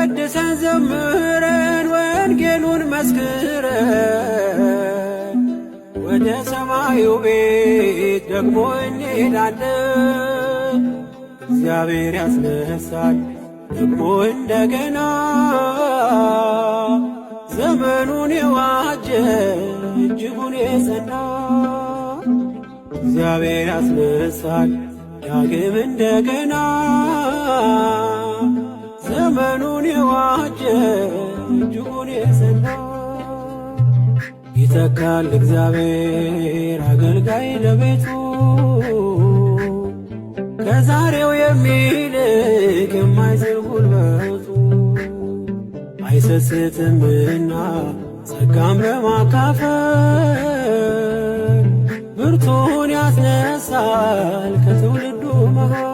ቀድሰን ዘምረን ወንጌሉን መስክረን ወደ ሰማዩ ቤት ደግሞ እንሄዳለን። እግዚአብሔር ያስነሳል ደግሞ እንደገና ዘመኑን የዋጀ እጅጉን የጸና እግዚአብሔር ያስነሳል ዳግም እንደገና ዘመኑን የዋጀ እጅጉን የጸና ይተካል እግዚአብሔር አገልጋይ ለቤቱ ከዛሬው የሚልቅ የማይዝል ጉልበቱ አይሰስትምና ጸጋም በማካፈል ብርቱን ያስነሳል ከትውልዱ መሃል